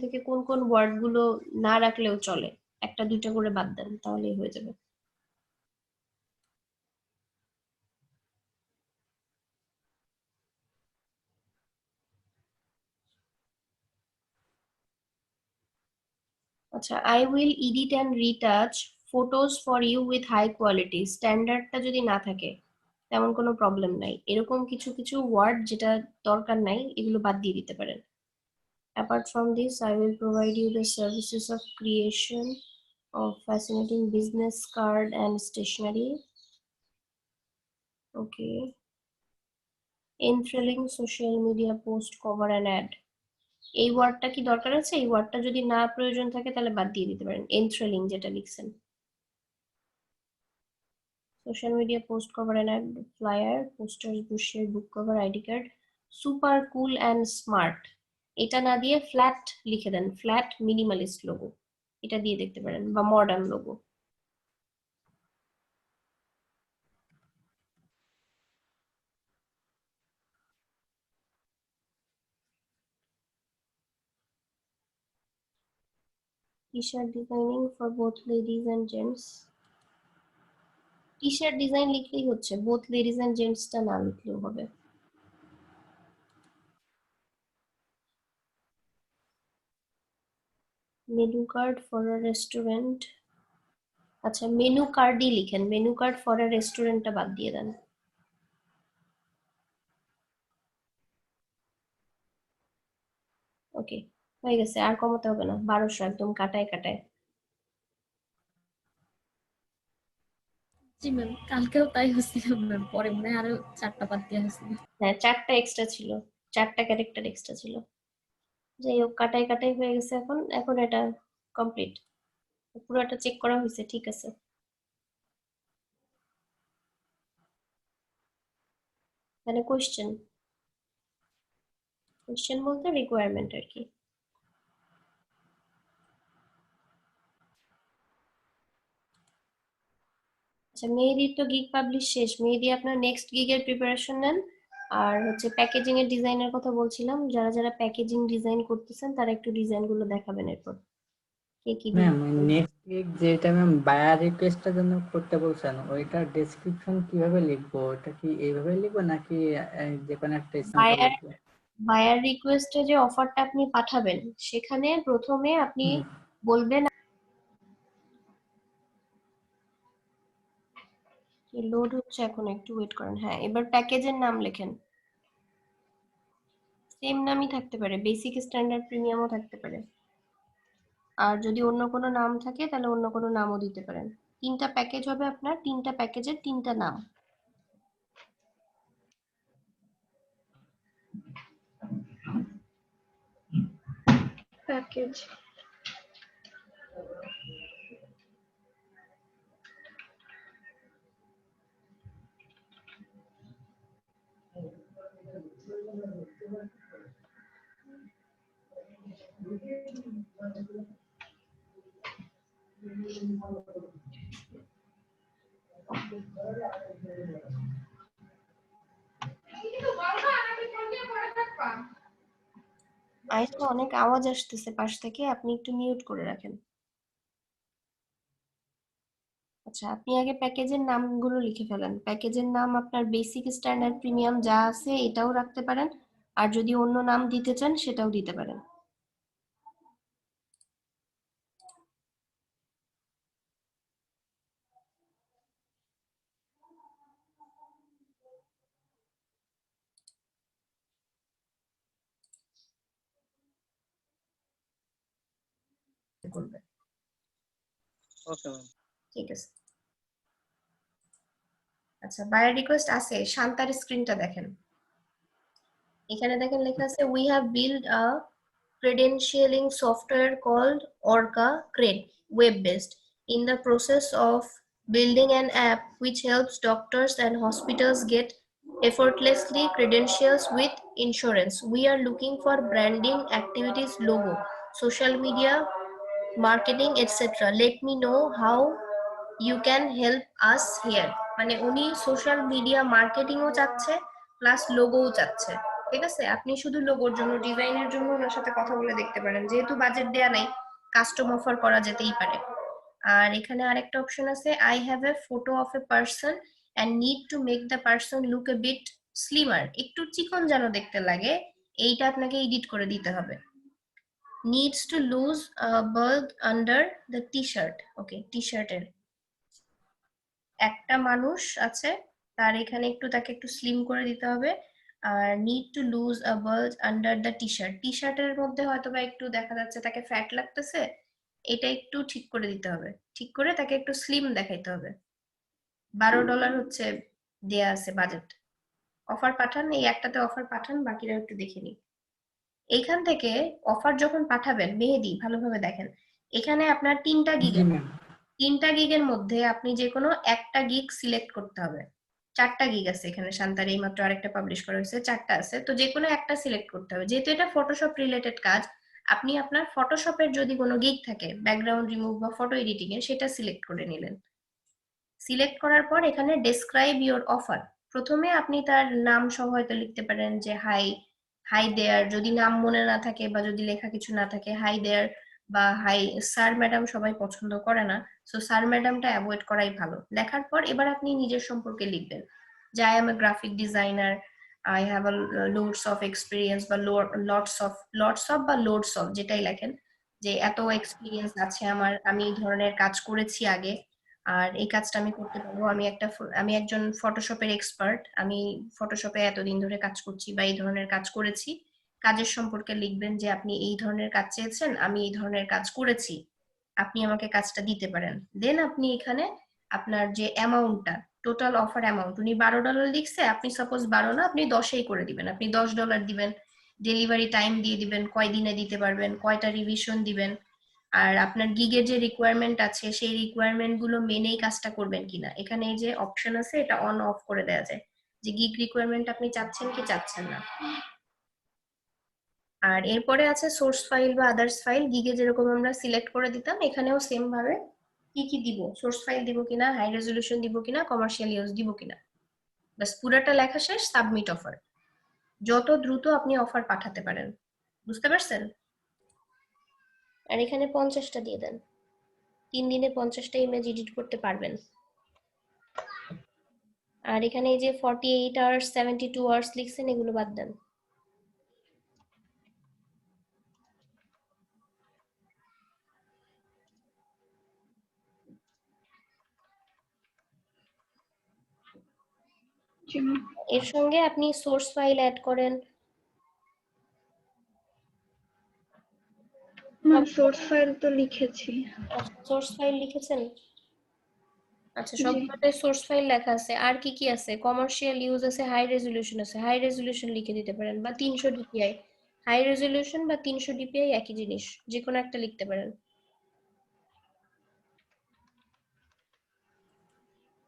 থেকে কোন কোন ওয়ার্ড গুলো না রাখলেও চলে, একটা দুইটা করে বাদ দেন তাহলেই হয়ে যাবে। আচ্ছা, I will edit and retouch photos for you with high quality. স্ট্যান্ডার্ডটা যদি না থাকে তেমন কোনো প্রবলেম নাই, এরকম কিছু কিছু ওয়ার্ড যেটা দরকার নাই এগুলো বাদ দিয়ে দিতে পারেন। Apart from this, I will provide you the services of creation of fascinating business card and stationery. Okay. Enthralling social media post cover and ad. এই ওয়ার্ডটা কি দরকার আছে? এই ওয়ার্ডটা যদি না প্রয়োজন থাকে তাহলে বাদ দিয়ে দিতে পারেন। এন্থ্রালিং যেটা লিখছেন। Social media post cover and ad, flyer, poster, brochure, book cover, ID card, super cool and smart. এটা না দিয়ে ফ্ল্যাট লিখে দেন, ফ্ল্যাট মিনিমালিস্ট লোগো, এটা দিয়ে দেখতে পারেন, বা modern logo. T shirt designing for both ladies and gents. T shirt design লিখলেই হচ্ছে, বোথ লেডিজ এন্ড জেন্টসটা না লিখলেও হবে। Menu card for a restaurant. আচ্ছা, মেনু কার্ডই লিখেন, মেনু কার্ড ফর আ রেস্টুরেন্টটা বাদ দিয়ে দেন। ওকে, হয়ে গেছে, আর কমাতে হবে না, 1200 একদম কাটায় কাটায়। জি ম্যাম, কালকেও তাই হচ্ছিল ম্যাম, পরে মনে হয় আরো 4টা বাদ দেওয়া হয়েছিল। হ্যাঁ, 4টা এক্সট্রা ছিল, 4টা ক্যারেক্টার এক্সট্রা ছিল। যাই হোক, কাটাই কাটাই হয়ে গেছে, এখন এখন এটা কমপ্লিট, পুরোটা চেক করা হয়েছে, ঠিক আছে। মানে কোশ্চেন, কোশ্চেন বলতে রিকোয়ারমেন্ট আর কি। আচ্ছা, মেহেদির তো গিগ পাবলিশ শেষ, মেহেদি আপনার নেক্সট গিগের প্রিপারেশন নেন। আর হচ্ছে প্যাকেজিং এর ডিজাইনের কথা বলছিলাম, যারা যারা প্যাকেজিং ডিজাইন করতেছেন তারা একটু ডিজাইন গুলো দেখাবেন এরপর, কে কি ম্যাম design করবেন। নেক্সট উইক যেটা ম্যাম বায়ার রিকোয়েস্টের জন্য করতে বলছেন, ওইটার ডেসক্রিপশন কিভাবে লিখবো? ওটা কি এইভাবে লিখবো নাকি যে কোনো একটা এক্সাম্পল বায়ার লিখবো? বায়ার রিকোয়েস্টে যে অফারটা আপনি পাঠাবেন, সেখানে প্রথমে আপনি বলবেন, লোড হচ্ছে এখন, একটু ওয়েট করেন। হ্যাঁ, এবার প্যাকেজের নাম লেখেন, সেম নামই থাকতে পারে, বেসিক, স্ট্যান্ডার্ড, প্রিমিয়ামও থাকতে পারে। আর যদি অন্য কোনো নাম থাকে তাহলে অন্য কোনো নামও দিতে পারেন। 3টা প্যাকেজ হবে আপনার, 3টা প্যাকেজের 3টা নাম। প্যাকেজ আইসা, অনেক আওয়াজ আসতেছে পাশ থেকে, আপনি একটু মিউট করে রাখেন। আচ্ছা, আপনি আগে প্যাকেজের নামগুলো লিখে ফেলেন। প্যাকেজের নাম আপনার বেসিক, স্ট্যান্ডার্ড, প্রিমিয়াম যা আছে এটাও রাখতে পারেন, আর যদি অন্য নাম দিতে চান সেটাও দিতে পারেন। করবে, ওকে ম্যাম। ঠিক আছে। আচ্ছা, বায়ার রিকোয়েস্ট আছে, শান্তার স্ক্রিনটা দেখেন। এখানে দেখেন লেখা আছে, we have build a credentialing software called Orca Crane, web-based. In the process of building an app which helps doctors and hospitals get effortlessly credentials with insurance. We are looking for branding activities, logo, social media, marketing, etc. Let me know how you can help us here. মানে উনি social media মার্কেটিংও চাচ্ছে, plus লোগোও চাচ্ছে। ঠিক আছে, আপনি শুধু লোগোর জন্য, ডিজাইনের জন্য ওনার সাথে কথা বলে দেখতে পারেন, যেহেতু বাজেট দেয়া নাই, কাস্টম অফার করা যেতেই পারে। আর এখানে আরেকটা অপশন আছে, I have a photo of a person and need to make the person look a bit slimmer, একটু চিকন যেন দেখতে লাগে, এইটা আপনাকে এডিট করে দিতে হবে। Needs to lose bulk under the T shirt. Okay, T শার্টের একটা মানুষ আছে, তার এখানে একটু, তাকে একটু স্লিম করে দিতে হবে। আর need to lose a bulge under the T shirt, T শার্টের মধ্যে হয়তো বা একটু দেখা যাচ্ছে তাকে ফ্যাট লাগতেছে, এটা একটু ঠিক করে দিতে হবে, ঠিক করে তাকে একটু স্লিম দেখাইতে হবে। $12 হচ্ছে দেয়া আছে বাজেট। অফার পাঠান, এই একটাতে অফার পাঠান, বাকিরা একটু দেখে নিই। এইখান থেকে অফার যখন পাঠাবেন, মেহেদি ভালোভাবে দেখেন, এখানে আপনার 3টা গিগ জি আছে, ম্যাম। 3টা গিগের মধ্যে আপনি যে কোনো একটা গিগ সিলেক্ট করতে হবে। 4টা গিগ আছে এখানে, শান্তার এইমাত্র আরেকটা পাবলিশ করা হয়েছে, 4টা আছে, তো যে কোনো একটা সিলেক্ট করতে হবে। যেহেতু এটা ফটোশপ রিলেটেড কাজ, আপনি আপনার ফটোশপের যদি কোনো গিগ থাকে ব্যাকগ্রাউন্ড রিমুভ বা ফটো এডিটিং এর, সেটা সিলেক্ট করে নিলেন। সিলেক্ট করার পর এখানে ডেসক্রাইব ইওর অফার, প্রথমে আপনি তার নাম সহ হয়তো লিখতে পারেন যে হাই, হাই দেয়ার, যদি নাম মনে না থাকে বা যদি লেখা কিছু না থাকে, হাই দেয়ার বা হাই স্যার ম্যাডাম সবাই পছন্দ করে না, সো স্যার ম্যাডামটা অ্যাভয়েড করাই ভালো। লেখার পর এবার আপনি নিজের সম্পর্কে লিখবেন যে I M A graphic designer, I have a loads of experience বা লটস অফ বা লোডস অফ, যেটাই লেখেন, যে এত এক্সপিরিয়েন্স আছে আমার, আমি এই ধরনের কাজ করেছি আগে, আর এই কাজটা আমি করতে পারবো, আমি একজন ফটোশপের এক্সপার্ট, আমি ফটোশপে এতদিন ধরে কাজ করছি বা এই ধরনের কাজ করেছি। কাজের সম্পর্কে লিখবেন যে আপনি এই ধরনের কাজ চেয়েছেন, আমি এই ধরনের কাজ করেছি, আপনি আমাকে কাজটা দিতে পারেন। দেন আপনি এখানে আপনার যে অ্যামাউন্টটা, টোটাল অফার অ্যামাউন্ট, উনি $12 লিখছে, আপনি সাপোজ 12 না, আপনি 10এই করে দিবেন, আপনি $10 দিবেন। ডেলিভারি টাইম দিয়ে দিবেন, কয় দিনে দিতে পারবেন, কয়টা রিভিশন দিবেন, আর আপনার গিগের যে রিকোয়ারমেন্ট আছে সেই রিকোয়ারমেন্ট গুলো মেনেই কাজটা করবেন কিনা। এখানে এই যে অপশন আছে, এটা অন অফ করে দেওয়া যায় যে গিগ রিকোয়ারমেন্ট আপনি চাচ্ছেন কি চাচ্ছেন না। আর এরপরে আছে সোর্স ফাইল বা আদার্স ফাইল, গিগে যেরকম আমরা সিলেক্ট করে দিতাম, এখানেও সেম ভাবে কি কি দিব, সোর্স ফাইল দিব কিনা, হাই রেজলিউশন দিব কিনা, কমার্শিয়াল ইউজ দিব কিনা, বাস পুরাটা লেখা শেষ, সাবমিট অফার। যত দ্রুত আপনি অফার পাঠাতে পারেন, বুঝতে পারছেন? আর এখানে 50টা দিয়ে দেন, 3 দিনে 50টা ইমেজ এডিট করতে পারবেন। আর এখানে এই যে 48 আওয়ার্স 72 আওয়ার্স লিখছেন, এগুলো বাদ দেন। জি ম্যাম। এর সঙ্গে আপনি সোর্স ফাইল অ্যাড করেন। ম্যাম সোর্স ফাইল তো লিখেছি। সোর্স ফাইল লিখেছেন? আচ্ছা, জি। সবগুলোতে সোর্স ফাইল লেখা আছে। আর কি কি আছে? কমার্শিয়াল ইউজ আছে, হাই রেজলিউশন আছে, হাই রেজলিউশন লিখে দিতে পারেন, বা 300 ডিপিআই। হাই রেজলিউশন বা 300 ডিপিআই একই জিনিস, যে কোনো একটা লিখতে পারেন।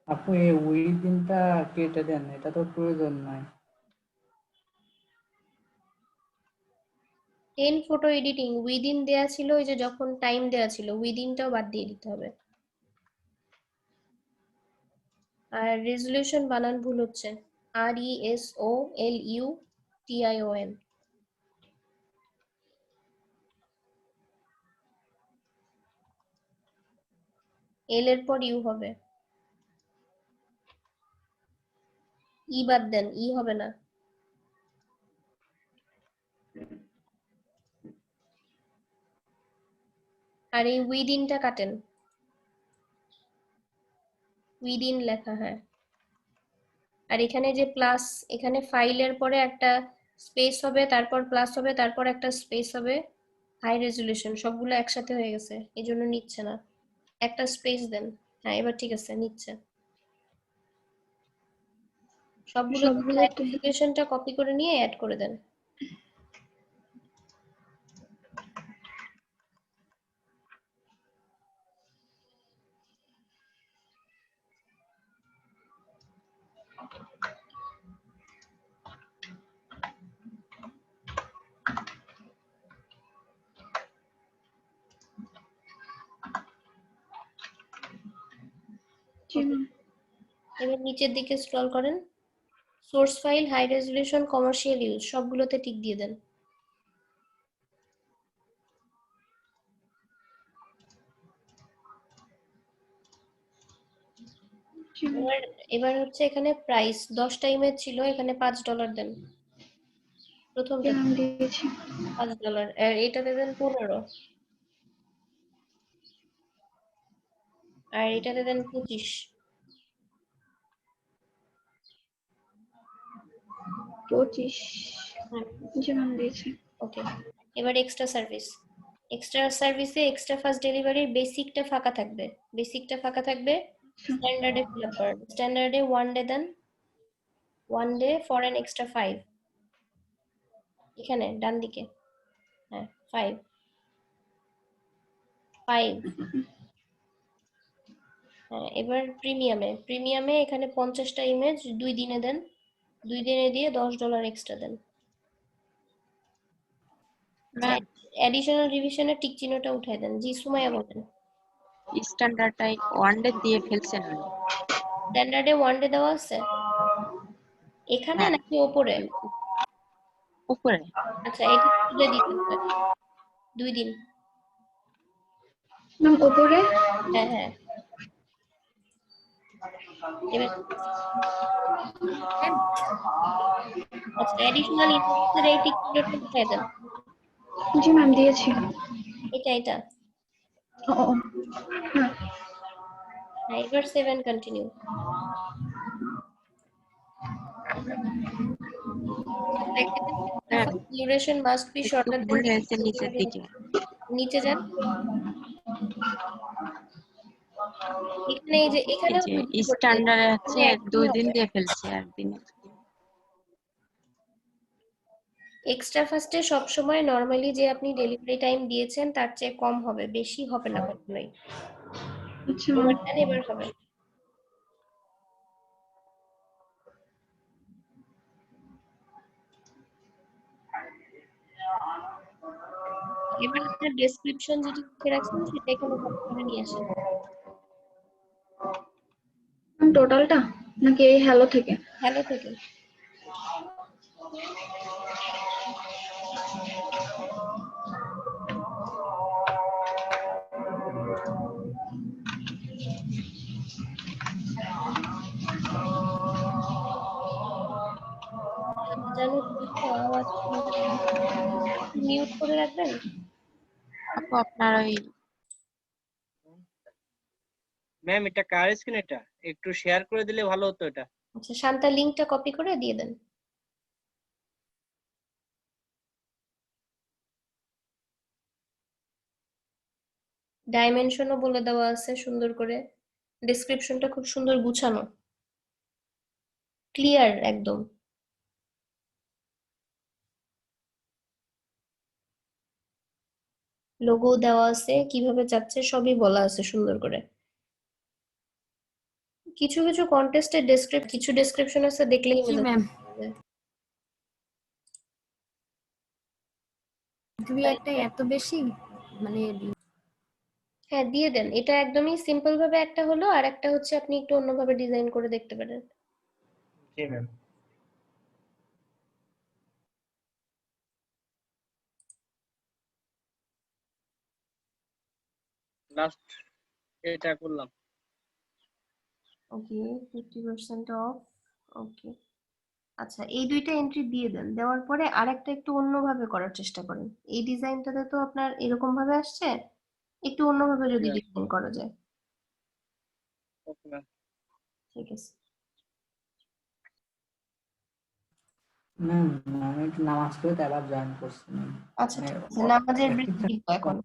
আপু এই উইদিনটা কেটে দেন, এটা তো প্রয়োজন নয়। 10 ফটো এডিটিং উইদিন দেয়া ছিল, ওই যে যখন টাইম দেয়া ছিল উইদিনটাও বাদ দিয়ে দিতে হবে। আর রেজলিউশন বানান ভুল হচ্ছে, RESOLUTION। এল এর পর ইউ হবে, ই বাদ দেন, ই হবে না। আর এই উইদিনটা কাটেন, উইদিন লেখা, হ্যাঁ। আর এখানে যে প্লাস, এখানে ফাইলের পরে একটা স্পেস হবে, তারপর প্লাস হবে, তারপর একটা স্পেস হবে, হাই রেজলিউশন সবগুলো একসাথে হয়ে গেছে, এই জন্য নিচ্ছে না, একটা স্পেস দেন। হ্যাঁ, এবার ঠিক আছে, নিচ্ছে। সবগুলো হাই সবগুলোতে। রেজলিউশনটা কপি করে নিয়ে অ্যাড করে দেন। জি ম্যাম। এবার নিচের দিকে স্ক্রল করেন, source file, high resolution, commercial use সবগুলোতে টিক দিয়ে দেন। জি ম্যাম। এবার এবার হচ্ছে এখানে প্রাইস 10টা ইমেজ ছিল, এখানে $5 দেন, জি প্রথমটা ম্যাম দিয়েছি। $5, আর এটাতে দেন 15, আর এটাতে দেন 25। 25। হ্যাঁ, জি ম্যাম দিয়েছি। ওকে। এবার এক্সট্রা সার্ভিস। এক্সট্রা সার্ভিসে এক্সট্রা ফাস্ট ডেলিভারির বেসিকটা ফাঁকা থাকবে। স্ট্যান্ডার্ডে ফিল আপ করেন। স্ট্যান্ডার্ডে 1 ডে দেন, 1 ডে ফর অ্যান এক্সট্রা 5। এখানে ডান দিকে, হ্যাঁ 5 5। হ্যাঁ, এবার প্রিমিয়ামে এখানে 50টা ইমেজ 2 দিনে দেন, 2 দিনে দিয়ে $10 এক্সট্রা দেন। ম্যাম অ্যাডিশনাল রিভিশনে টিক চিহ্নটা উঠাই দেন। জি সুমাইয়া বলেন। স্ট্যান্ডার্ডটাই ওয়ান ডে দিয়ে ফেলছেন উনি। স্ট্যান্ডার্ডে 1 ডে দেওয়া আছে এখানে হ্যাঁ নাকি ওপরে? ওই উপরে। আচ্ছা, এটা তুলে দিতেন স্যার, 2 দিন। ম্যাম উপরে হ্যাঁ হ্যাঁ, এবার আচ্ছা, অ্যাডিশনাল ইনভয়েসের এই টিক চিহ্নটা উঠাই দেন। জি ম্যাম দিয়েছি। এটা ও ও, হ্যাঁ হ্যাঁ, এবার 7 continue. Ma'am duration must be একটু শর্টার ভুল দেন। হয়েছে নিচের দিকে। নিচে যান, এখানে এই যে এই এখানেও যে 2 দিন করতে হবে। স্ট্যান্ডার্ডে হচ্ছে এখানে 1 দিন 2 দিন হবে। দিয়ে ফেলছে একদিনে। এক্সট্রা ফাস্টে সবসময় নর্মালি যে আপনি ডেলিভারি টাইম দিয়েছেন তার চেয়ে কম হবে, বেশি হবে না কখনোই। আচ্ছা ম্যাম। এবার দেন, এবার হবে। এবার আপনার ডেসক্রিপশন যেটা লিখে রাখছেন সেটা এখানে কপি করে নিয়ে আসেন। ম্যাম টোটালটা নাকি এই হ্যালো থেকে? হ্যালো থেকে। জানো তো আওয়াজ শুনতে মিউট করে রাখবেন। আপু আপনার ওই ম্যাম এটা কার স্ক্রিন? এটা একটু শেয়ার করে দিলে ভালো হতো এটা। আচ্ছা, শান্তা লিংকটা কপি করে দিয়ে দেন। ডাইমেনশনও বলে দেওয়া আছে সুন্দর করে। ডেসক্রিপশনটা খুব সুন্দর গুছানো, ক্লিয়ার একদম। লোগো দেওয়া আছে, কিভাবে যাচ্ছে সবই বলা আছে সুন্দর করে। কিছু কিছু কন্টেস্টের কিছু ডেসক্রিপশন আছে দেখলেই জি বোঝা ম্যাম। যায়। দুই একটা এত বেশি মানে হ্যাঁ দিয়ে দেন, এটা একদমই সিম্পল ভাবে একটা হলো, আর একটা হচ্ছে আপনি একটু অন্যভাবে ডিজাইন করে দেখতে পারেন। জি ম্যাম। লাস্ট এটা করলাম। ওকে, 50% অফ। ওকে, আচ্ছা এই দুইটা এন্ট্রি দিয়ে দেন। দেওয়ার পরে আরেকটা একটু অন্যভাবে করার চেষ্টা করেন। এই ডিজাইনটাতে তো আপনার এরকম ভাবে আসছে, একটু অন্যভাবে যদি ডিজাইন করা যায়। Okay ma'am. ঠিক আছে। ম্যাম আমি একটু নামাজ পড়ে তো আবার জয়েন করছি ম্যাম। আচ্ছা মানে ঠিক আছে, নামাজের ব্রেক ঠিকঠাক দিব এখন।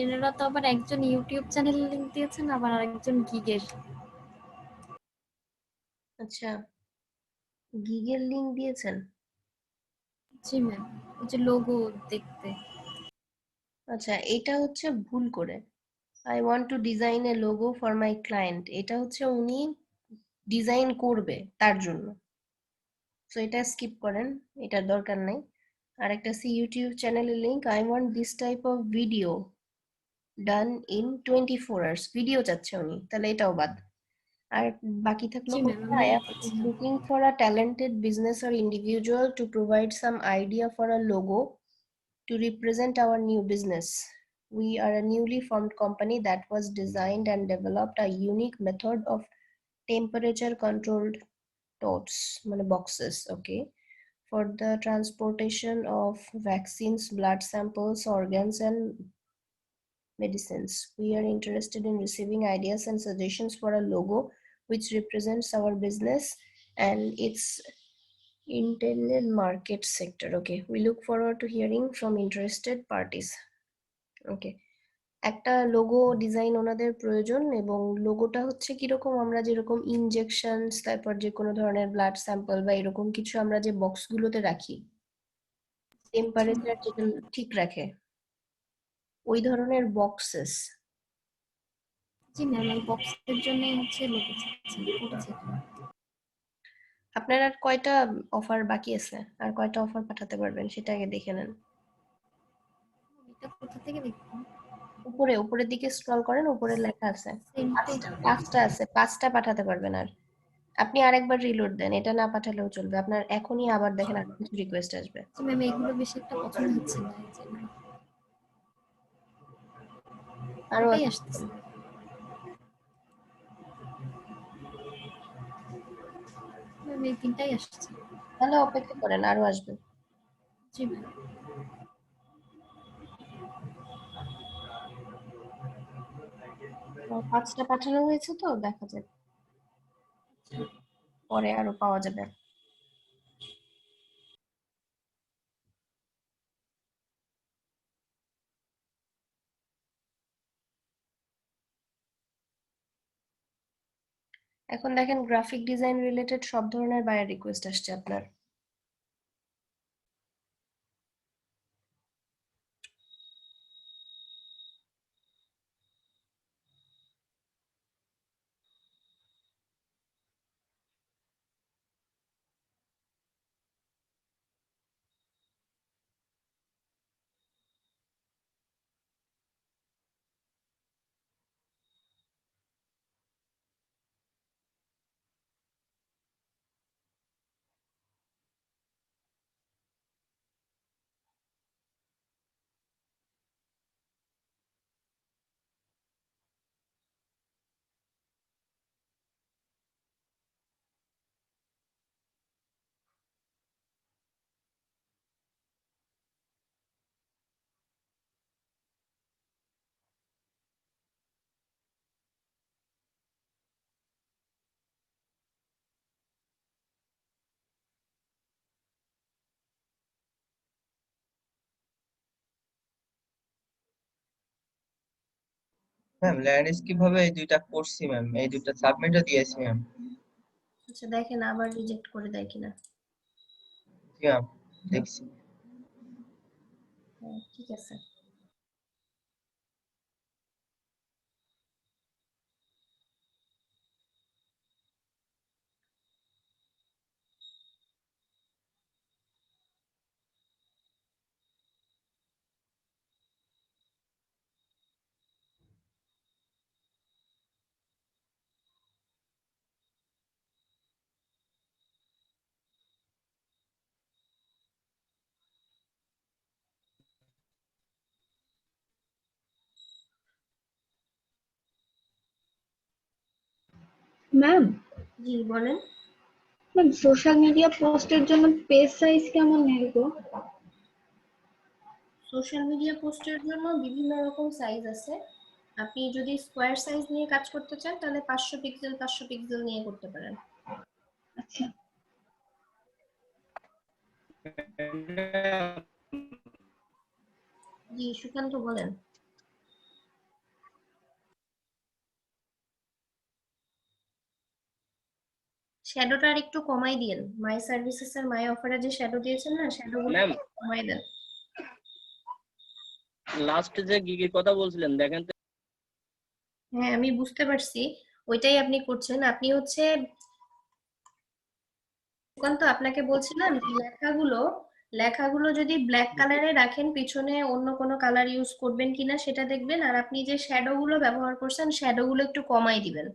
এনারা তো আবার একজন ইউটিউব চ্যানেলের লিংক দিয়েছেন, আবার আরেকজন গিগের। আচ্ছা, গিগের লিংক দিয়েছেন? জি ম্যাম, ওই যে লোগো দেখতে। আচ্ছা, এটা হচ্ছে ভুল করে। I want to design A logo for my client, এটা হচ্ছে উনি ডিজাইন করবে তার জন্য। সো এটা স্কিপ করেন, এটার দরকার নাই। আর একটা সি ইউটিউব চ্যানেলের link, I want this type of video done in 24 hours, video চাচ্ছে উনি, তাহলে এটাও বাদ। আর বাকি থাকলো জি ম্যাম, কোনটা? আমি I am দিচ্ছি। looking for a talented business or individual to provide some idea for a logo to represent our new business. We are a newly formed company that was designed and developed a unique method of temperature controlled totes, মানে boxes, okay, for the transportation of vaccines, blood samples, organs, and medicines. We are interested in receiving ideas and suggestions for a logo which represents our business and its intended market sector. Okay, we look forward to hearing from interested parties. Okay, একটা logo design ওনাদের প্রয়োজন, এবং লোগোটা হচ্ছে কিরকম, আমরা যেরকম injections, তারপর যে কোনো ধরনের ব্লাড স্যাম্পল বা এরকম কিছু আমরা যে বক্সগুলোতে রাখি, টেম্পারেচার যেটা ঠিক রাখে, ওই ধরনের বক্সেস। জি ম্যাম, ওই বক্সের জন্য হচ্ছে লোগো চাচ্ছেন, করেছে। আপনার আর কয়টা অফার বাকি আছে? আর কয়টা অফার পাঠাতে পারবেন সেটা আগে দেখে নেন। এটা কোথা থেকে দেখবো? উপরের দিকে স্ক্রল করেন, উপরে লেখা আছে সেন্টে। পাঁচটা আছে, পাঁচটা পাঠাতে পারবেন। আর আপনি আরেকবার রিলোড দেন, এটা না পাঠালেও চলবে। আপনার এখনই আবার দেখেন আর কিছু রিকোয়েস্ট আসবে। জি ম্যাম, এগুলো বেশি একটা পছন্দ হচ্ছে না, এই যে আরো এটাই আসবে। আসতেছে। ম্যাম, এই তিনটাই আসছে। তাহলে অপেক্ষা করেন, আরো আসবে। জি ম্যাম। আর পাঁচটা পাঠানো হয়েছে, তো দেখা যাবে, পরে আরো পাওয়া যাবে। এখন দেখেন গ্রাফিক ডিজাইন রিলেটেড সব ধরনের বায়ার রিকোয়েস্ট আসছে আপনার। ম্যাম ল্যান্ডস্কেপ ভাবে এই দুইটা করছি ম্যাম, এই দুইটা সাবমিটও দিয়েছি ম্যাম। আচ্ছা, দেখেন আবার রিজেক্ট করে দেয় কিনা। জি ম্যাম, দেখছি। হ্যাঁ, ঠিক আছে। ম্যাম, জি বলেন। ম্যাম সোশ্যাল মিডিয়া পোস্টের জন্য পেজ সাইজ কেমন নেই গো? সোশ্যাল মিডিয়া পোস্টের জন্য বিভিন্ন রকম সাইজ আছে। আপনি যদি স্কোয়ার সাইজ নিয়ে কাজ করতে চান তাহলে 500 পিক্সেল 500 পিক্সেল নিয়ে করতে পারেন। আচ্ছা, জি সুকান্ত বলেন। শ্যাডোটা আর একটু কমাই দিয়েন, মাই সার্ভিসেস আর মাই অফারে যে শ্যাডো দিয়েছেন না, শ্যাডো গুলো ম্যাম কমাই দেন। লাস্ট যে গিগের কথা বলছিলেন দেখেন তো। হ্যাঁ আমি বুঝতে পারছি, ওইটাই আপনি করছেন। আপনি হচ্ছে তো আপনাকে বলছিলাম যে লেখাগুলো যদি ব্ল্যাক কালারে রাখেন, পিছনে অন্য কোনো কালার ইউজ করবেন কিনা সেটা দেখবেন। আর আপনি যে শ্যাডো গুলো ব্যবহার করছেন, শ্যাডো গুলো একটু কমাই দিবেন।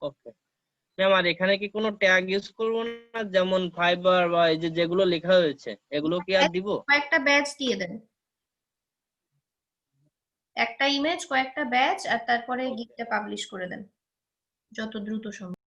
ওকে ম্যাম, আর এখানে কি কোনো ট্যাগ ইউজ করবো না, যেমন ফাইবার বা এই যে যেগুলো লেখা হয়েছে এগুলো কি আর দিব? কয়েকটা ব্যাচ দিয়ে দেন, একটা ইমেজ কয়েকটা ব্যাচ, আর তারপরে গিগটা পাবলিশ করে দেন যত দ্রুত সম্ভব।